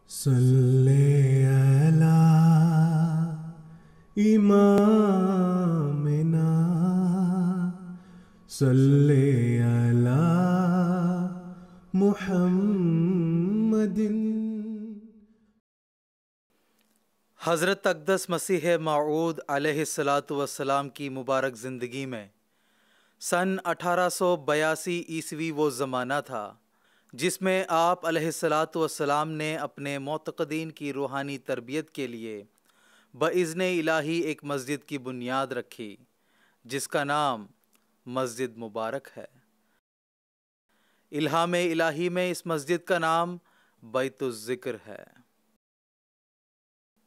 صلی علی امامنا صلی علی محمد۔ حضرت اقدس مسیح موعود علیہ الصلاۃ والسلام کی مبارک زندگی میں سن 1882 عیسوی وہ زمانہ تھا جس میں آپ علیہ الصلاۃ والسلام نے اپنے معتقدین کی روحانی تربیت کے لیے باذن الہی ایک مسجد کی بنیاد رکھی جس کا نام مسجد مبارک ہے۔ الہام الہی میں اس مسجد کا نام بیت الذکر ہے۔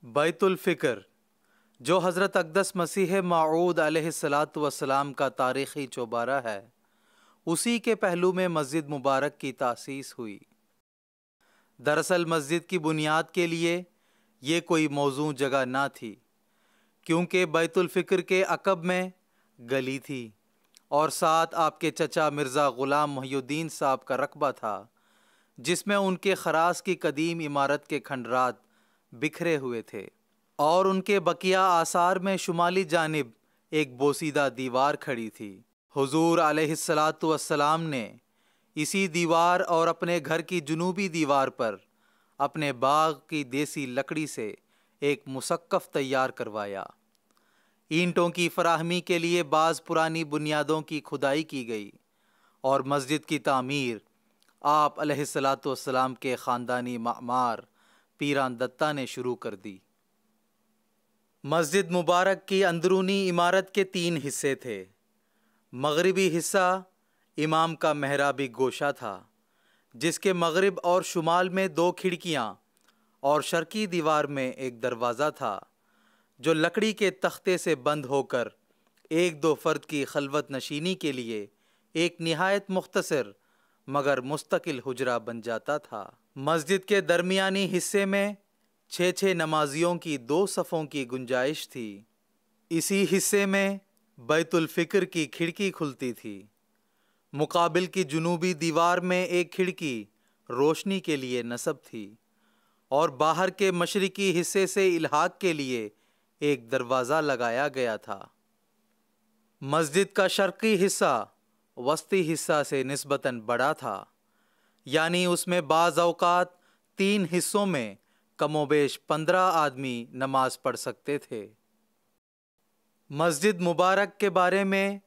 بیت الفکر جو حضرت اقدس مسیح موعود علیہ الصلاۃ والسلام کا تاریخی چوبارہ ہے، اسی کے پہلو میں مسجد مبارک کی تاسیس ہوئی۔ دراصل مسجد کی بنیاد کے لیے یہ کوئی موزوں جگہ نہ تھی، کیونکہ بیت الفکر کے عقب میں گلی تھی اور ساتھ آپ کے چچا مرزا غلام محی الدین صاحب کا رقبہ تھا، جس میں ان کے خراز کی قدیم عمارت کے کھنڈرات بکھرے ہوئے تھے، اور ان کے بقیہ آثار میں شمالی جانب ایک بوسیدہ دیوار کھڑی تھی۔ حضور علیہ الصلاۃ والسلام نے اسی دیوار اور اپنے گھر کی جنوبی دیوار پر اپنے باغ کی دیسی لکڑی سے ایک مسقف تیار کروایا۔ اینٹوں کی فراہمی کے لیے بعض پرانی بنیادوں کی کھدائی کی گئی اور مسجد کی تعمیر آپ علیہ الصلاۃ والسلام کے خاندانی معمار پیران دتا نے شروع کر دی۔ مسجد مبارک کی اندرونی عمارت کے 3 حصے تھے۔ مغربی حصہ امام کا محرابی گوشہ تھا، جس کے مغرب اور شمال میں 2 کھڑکیاں اور شرقی دیوار میں ایک دروازہ تھا، جو لکڑی کے تختے سے بند ہو کر 1-2 فرد کی خلوت نشینی کے لیے ایک نہایت مختصر مگر مستقل حجرہ بن جاتا تھا۔ مسجد کے درمیانی حصے میں 6 نمازیوں کی 2 صفوں کی گنجائش تھی۔ اسی حصے میں بیت الفکر کی کھڑکی کھلتی تھی۔ مقابل کی جنوبی دیوار میں ایک کھڑکی روشنی کے لیے نصب تھی اور باہر کے مشرقی حصے سے الحاق کے لیے ایک دروازہ لگایا گیا تھا۔ مسجد کا شرقی حصہ وسطی حصہ سے نسبتاً بڑا تھا، یعنی اس میں بعض اوقات 3 حصوں میں کم و بیش 15 آدمی نماز پڑھ سکتے تھے۔ مسجد مبارک کے بارے میں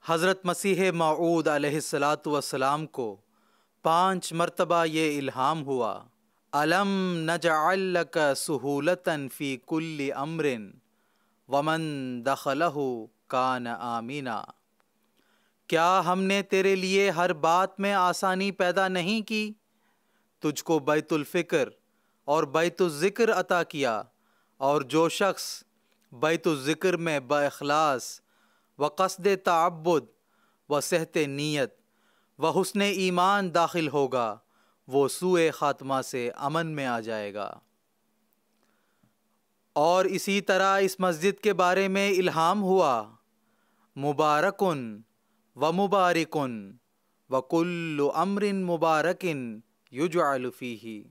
حضرت مسیح موعود علیہ الصلاۃ والسلام کو 5 مرتبہ یہ الہام ہوا: الم نجعل لک سہولۃ فی کل امر ومن دخلہ کان آمنا۔ کیا ہم نے تیرے لیے ہر بات میں آسانی پیدا نہیں کی؟ تجھ کو بیت الفکر اور بیت الذکر عطا کیا، اور جو شخص بیت الذکر میں باخلاص و قصد تعبد و صحت نیت و حسن ایمان داخل ہوگا، وہ سوء خاتمہ سے امن میں آ جائے گا۔ اور اسی طرح اس مسجد کے بارے میں الہام ہوا: مبارکن و مبارکن و کل امر مبارکن یجعل فیہ،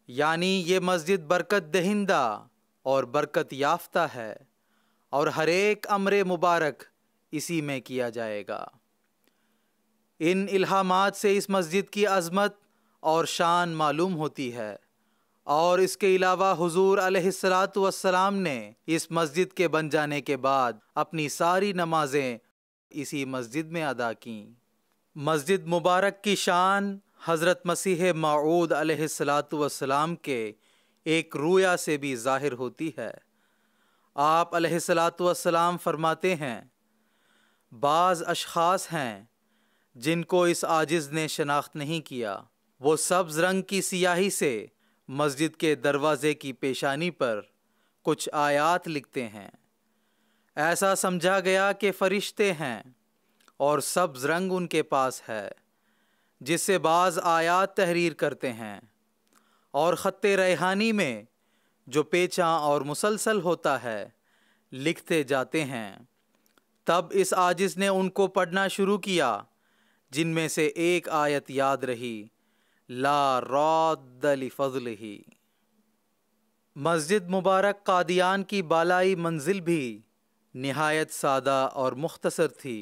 یعنی یہ مسجد برکت دہندہ اور برکت یافتہ ہے اور ہر ایک امر مبارک اسی میں کیا جائے گا۔ ان الہامات سے اس مسجد کی عظمت اور شان معلوم ہوتی ہے، اور اس کے علاوہ حضور علیہ الصلاۃ والسلام نے اس مسجد کے بن جانے کے بعد اپنی ساری نمازیں اسی مسجد میں ادا کیں۔ مسجد مبارک کی شان حضرت مسیح موعود علیہ الصلاۃ والسلام کے ایک رویا سے بھی ظاہر ہوتی ہے۔ آپ علیہ الصلاۃ والسلام فرماتے ہیں: بعض اشخاص ہیں جن کو اس عاجز نے شناخت نہیں کیا، وہ سبز رنگ کی سیاہی سے مسجد کے دروازے کی پیشانی پر کچھ آیات لکھتے ہیں۔ ایسا سمجھا گیا کہ فرشتے ہیں، اور سبز رنگ ان کے پاس ہے، جس سے بعض آیات تحریر کرتے ہیں، اور خط ریحانی میں جو پیچاں اور مسلسل ہوتا ہے لکھتے جاتے ہیں۔ تب اس عاجز نے ان کو پڑھنا شروع کیا، جن میں سے ایک آیت یاد رہی لا راد لفضلہ۔ مسجد مبارک قادیان کی بالائی منزل بھی نہایت سادہ اور مختصر تھی۔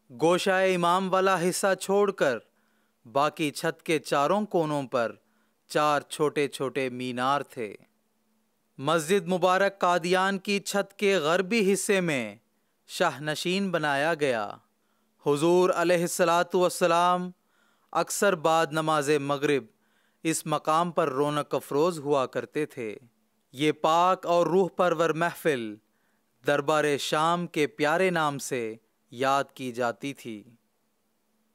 گوشہ امام والا حصہ چھوڑ کر باقی چھت کے چاروں کونوں پر 4 چھوٹے چھوٹے مینار تھے۔ مسجد مبارک قادیان کی چھت کے غربی حصے میں شاہ نشین بنایا گیا۔ حضور علیہ الصلاۃ والسلام اکثر بعد نماز مغرب اس مقام پر رونق افروز ہوا کرتے تھے۔ یہ پاک اور روح پرور محفل دربار شام کے پیارے نام سے یاد کی جاتی تھی۔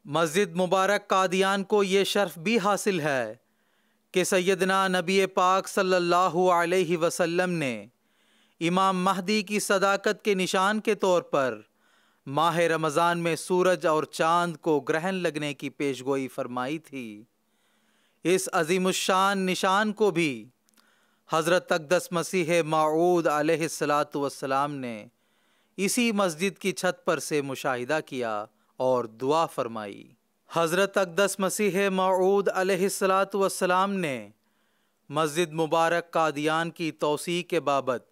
مسجد مبارک قادیان کو یہ شرف بھی حاصل ہے کہ سیدنا نبی پاک صلی اللہ علیہ وسلم نے امام مہدی کی صداقت کے نشان کے طور پر ماہ رمضان میں سورج اور چاند کو گرہن لگنے کی پیشگوئی فرمائی تھی۔ اس عظیم الشان نشان کو بھی حضرت اقدس مسیح موعود علیہ الصلاۃ والسلام نے اسی مسجد کی چھت پر سے مشاہدہ کیا اور دعا فرمائی۔ حضرت اقدس مسیح موعود علیہ الصلاۃ والسلام نے مسجد مبارک قادیان کی توسیع کے بابت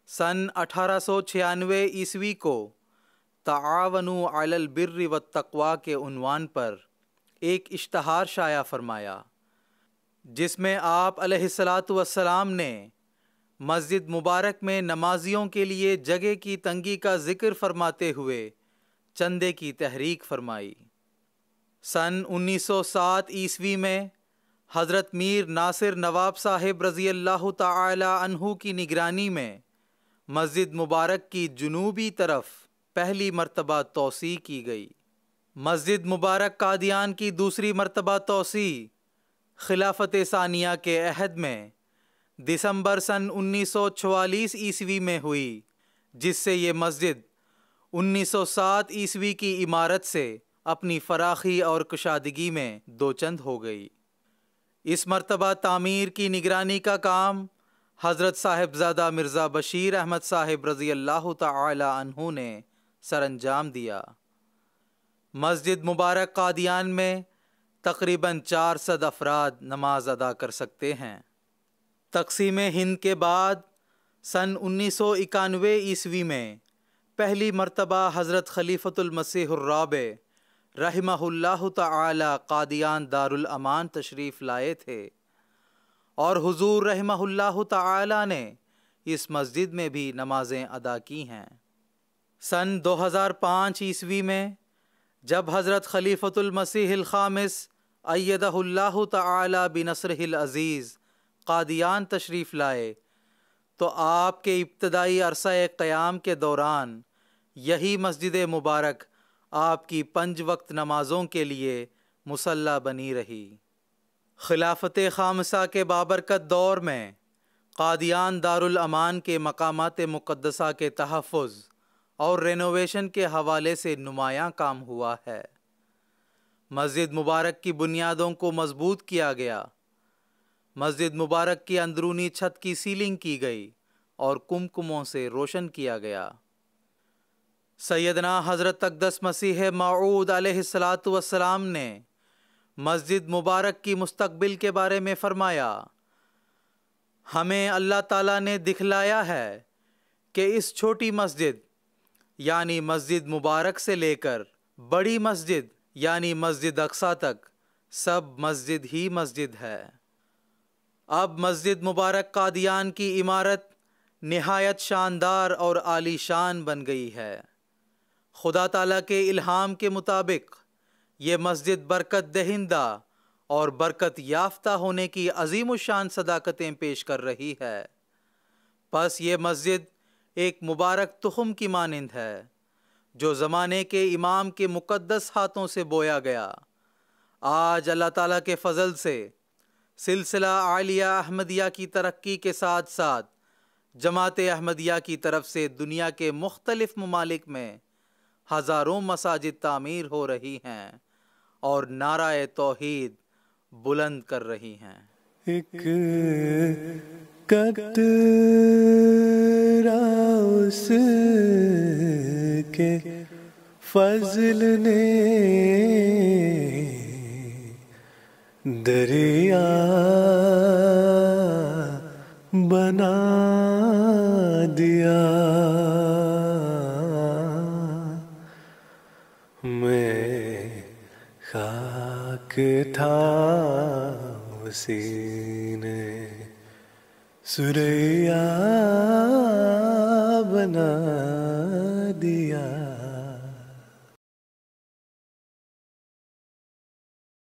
سن 1896 عیسوی کو تعاونوا علی البر والتقوی کے عنوان پر ایک اشتہار شائع فرمایا، جس میں آپ علیہ الصلاۃ والسلام نے مسجد مبارک میں نمازیوں کے لیے جگہ کی تنگی کا ذکر فرماتے ہوئے چندے کی تحریک فرمائی۔ سن 1907 عیسوی میں حضرت میر ناصر نواب صاحب رضی اللہ تعالی عنہ کی نگرانی میں مسجد مبارک کی جنوبی طرف پہلی مرتبہ توسیع کی گئی۔ مسجد مبارک قادیان کی دوسری مرتبہ توسیع خلافت ثانیہ کے عہد میں دسمبر سن 1944 عیسوی میں ہوئی، جس سے یہ مسجد 1907 عیسوی کی عمارت سے اپنی فراخی اور کشادگی میں دوچند ہو گئی۔ اس مرتبہ تعمیر کی نگرانی کا کام حضرت صاحبزادہ مرزا بشیر احمد صاحب رضی اللہ تعالی عنہ نے سر انجام دیا۔ مسجد مبارک قادیان میں تقریباً 400 افراد نماز ادا کر سکتے ہیں۔ تقسیم ہند کے بعد سن 1991 عیسوی میں پہلی مرتبہ حضرت خلیفۃ المسیح الرابع رحمہ اللہ تعالی قادیان دارالامان تشریف لائے تھے، اور حضور رحمہ اللہ تعالی نے اس مسجد میں بھی نمازیں ادا کی ہیں۔ سن 2005 عیسوی میں جب حضرت خلیفۃ المسیح الخامس ایدہ اللہ تعالی بنصرہ العزیز قادیان تشریف لائے تو آپ کے ابتدائی عرصہ قیام کے دوران یہی مسجد مبارک آپ کی 5 وقت نمازوں کے لیے مصلی بنی رہی۔ خلافت خامسہ کے بابرکت دور میں قادیان دارالامان کے مقامات مقدسہ کے تحفظ اور رینوویشن کے حوالے سے نمایاں کام ہوا ہے۔ مسجد مبارک کی بنیادوں کو مضبوط کیا گیا، مسجد مبارک کی اندرونی چھت کی سیلنگ کی گئی اور کمکموں سے روشن کیا گیا۔ سیدنا حضرت اقدس مسیح موعود علیہ الصلاۃ والسلام نے مسجد مبارک کی مستقبل کے بارے میں فرمایا، ہمیں اللہ تعالیٰ نے دکھلایا ہے کہ اس چھوٹی مسجد یعنی مسجد مبارک سے لے کر بڑی مسجد یعنی مسجد اقصیٰ تک سب مسجد ہی مسجد ہے۔ اب مسجد مبارک قادیان کی عمارت نہایت شاندار اور عالی شان بن گئی ہے۔ خدا تعالیٰ کے الہام کے مطابق یہ مسجد برکت دہندہ اور برکت یافتہ ہونے کی عظیم الشان صداقتیں پیش کر رہی ہے۔ پس یہ مسجد ایک مبارک تخم کی مانند ہے جو زمانے کے امام کے مقدس ہاتھوں سے بویا گیا۔ آج اللہ تعالیٰ کے فضل سے سلسلہ عالیہ احمدیہ کی ترقی کے ساتھ ساتھ جماعت احمدیہ کی طرف سے دنیا کے مختلف ممالک میں ہزاروں مساجد تعمیر ہو رہی ہیں اور نعرہ توحید بلند کر رہی ہیں۔ ایک قطرہ اس کے فضل نے دریا بنا دیا، میں خاک تھا اسی نے سریا